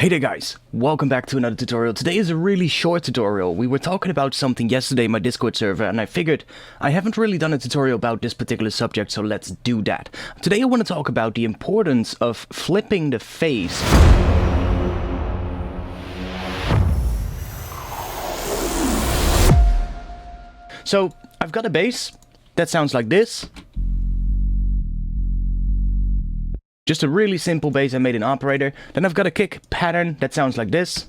Hey there guys, welcome back to another tutorial. Today is a really short tutorial. We were talking about something yesterday in my Discord server and I figured I haven't really done a tutorial about this particular subject, so let's do that. Today I want to talk about the importance of flipping the phase. So I've got a bass that sounds like this. Just a really simple bass I made in Operator. Then I've got a kick pattern that sounds like this.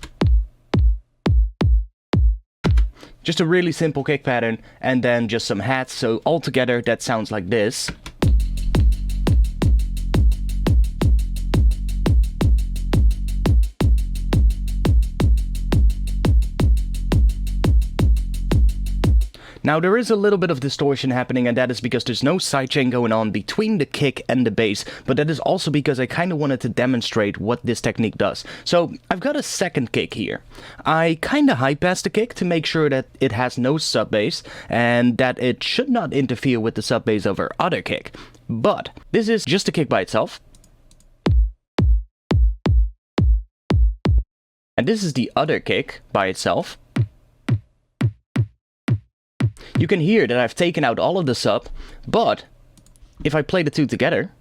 Just a really simple kick pattern, and then just some hats, so altogether that sounds like this. Now there is a little bit of distortion happening, and that is because there's no sidechain going on between the kick and the bass, but that is also because I kind of wanted to demonstrate what this technique does. So I've got a second kick here. I kind of high pass the kick to make sure that it has no sub bass and that it should not interfere with the sub bass of our other kick. But this is just a kick by itself. And this is the other kick by itself. You can hear that I've taken out all of the sub, but if I play the two together,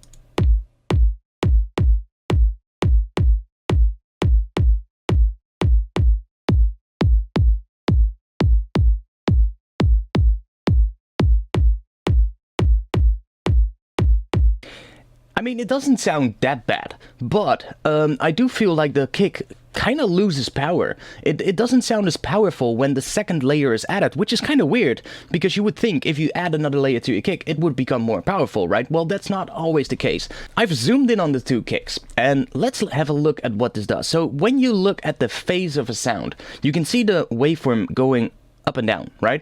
I mean, it doesn't sound that bad, but I do feel like the kick kind of loses power. It doesn't sound as powerful when the second layer is added, which is kind of weird, because you would think if you add another layer to your kick, it would become more powerful, right? Well, that's not always the case. I've zoomed in on the two kicks, and let's have a look at what this does. So when you look at the phase of a sound, you can see the waveform going up and down, right?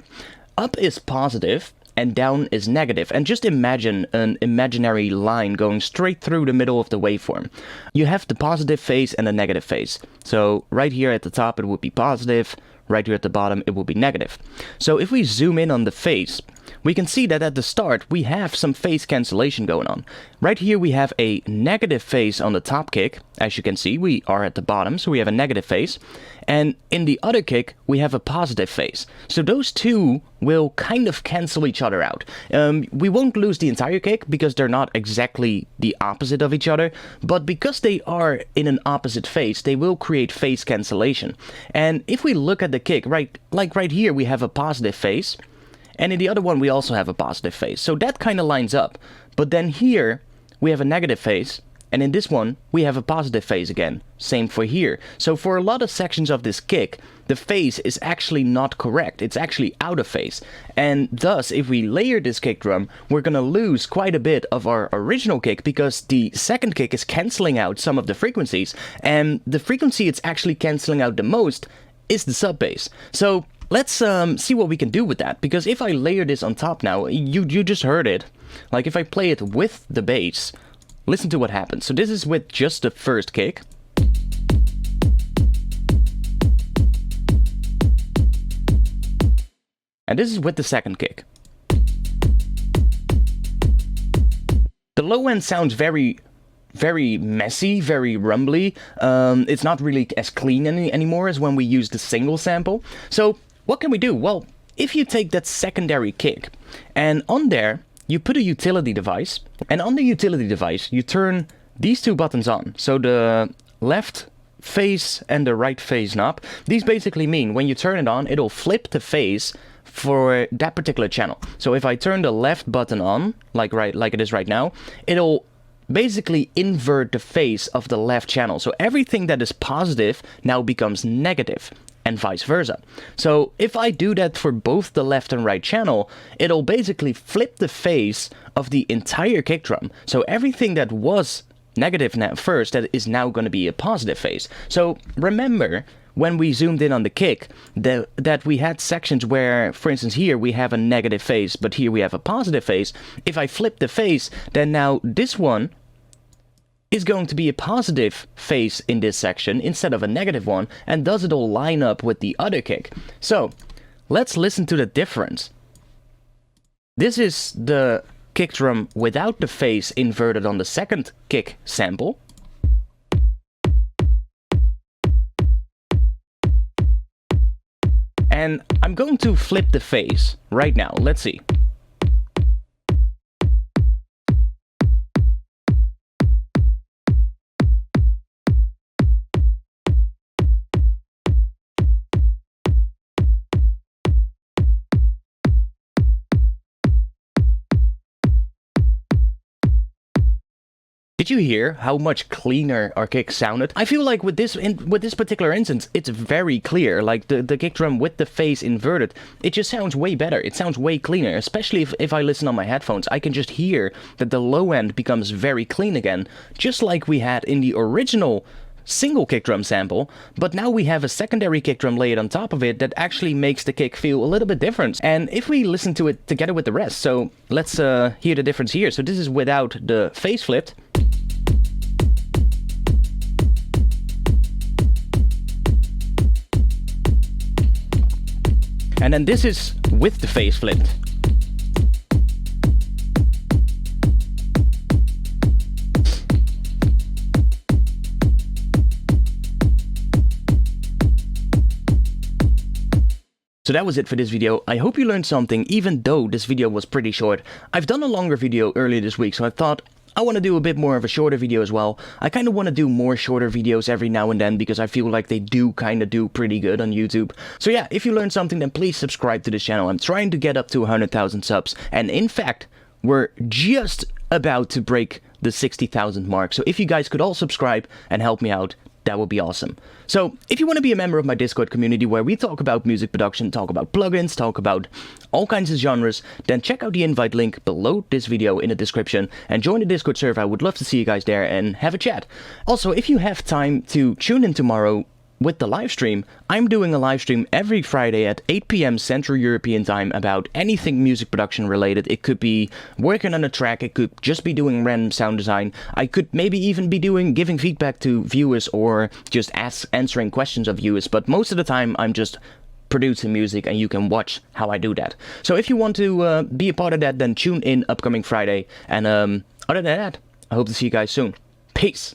Up is positive, and down is negative. And just imagine an imaginary line going straight through the middle of the waveform. You have the positive phase and the negative phase. So right here at the top it would be positive, right here at the bottom it would be negative. So if we zoom in on the phase, we can see that at the start we have some phase cancellation going on. Right here we have a negative phase on the top kick. As you can see, we are at the bottom, so we have a negative phase. And in the other kick, we have a positive phase. So those two will kind of cancel each other out. We won't lose the entire kick because they're not exactly the opposite of each other, but because they are in an opposite phase, they will create phase cancellation. And if we look at the kick, like right here, we have a positive phase. And in the other one, we also have a positive phase. So that kind of lines up. But then here, we have a negative phase. And in this one, we have a positive phase again. Same for here. So for a lot of sections of this kick, the phase is actually not correct. It's actually out of phase. And thus, if we layer this kick drum, we're going to lose quite a bit of our original kick because the second kick is canceling out some of the frequencies. And the frequency it's actually canceling out the most is the sub bass. So let's see what we can do with that. Because if I layer this on top now, you just heard it. Like if I play it with the bass, listen to what happens. So this is with just the first kick. And this is with the second kick. The low end sounds very messy, very rumbly. It's not really as clean anymore as when we use the single sample. So what can we do? Well, if you take that secondary kick and on there, you put a utility device, and on the utility device, you turn these two buttons on. So the left phase and the right phase knob. These basically mean when you turn it on, it'll flip the phase for that particular channel. So if I turn the left button on, like it is right now, it'll basically invert the phase of the left channel. So everything that is positive now becomes negative, and vice versa. So if I do that for both the left and right channel, it'll basically flip the phase of the entire kick drum. So everything that was negative now first, that is now going to be a positive phase. So remember, when we zoomed in on the kick, that we had sections where, for instance, here we have a negative phase, but here we have a positive phase. If I flip the phase, then now this one is going to be a positive phase in this section instead of a negative one, and thus it'll line up with the other kick. So let's listen to the difference. This is the kick drum without the phase inverted on the second kick sample. And I'm going to flip the phase right now. Let's see. Did you hear how much cleaner our kick sounded? I feel like with this particular instance, it's very clear. Like the kick drum with the phase inverted, it just sounds way better. It sounds way cleaner, especially if I listen on my headphones. I can just hear that the low end becomes very clean again, just like we had in the original single kick drum sample, but now we have a secondary kick drum layered on top of it that actually makes the kick feel a little bit different. And if we listen to it together with the rest, so let's hear the difference here. So this is without the phase flipped. And then this is with the phase flipped. So that was it for this video. I hope you learned something, even though this video was pretty short. I've done a longer video earlier this week, so I thought I want to do a bit more of a shorter video as well. I kind of want to do more shorter videos every now and then because I feel like they do kind of do pretty good on YouTube. So yeah, if you learned something, then please subscribe to this channel. I'm trying to get up to 100,000 subs, and in fact, we're just about to break the 60,000 mark. So if you guys could all subscribe and help me out, that would be awesome. So if you want to be a member of my Discord community where we talk about music production, talk about plugins, talk about all kinds of genres, then check out the invite link below this video in the description and join the Discord server. I would love to see you guys there and have a chat. Also, if you have time to tune in tomorrow with the live stream, I'm doing a live stream every Friday at 8 PM Central European time about anything music production related. It could be working on a track, it could just be doing random sound design, I could maybe even be giving feedback to viewers or just answering questions of viewers, but most of the time I'm just producing music and you can watch how I do that. So if you want to be a part of that, then tune in upcoming Friday, and other than that, I hope to see you guys soon. Peace!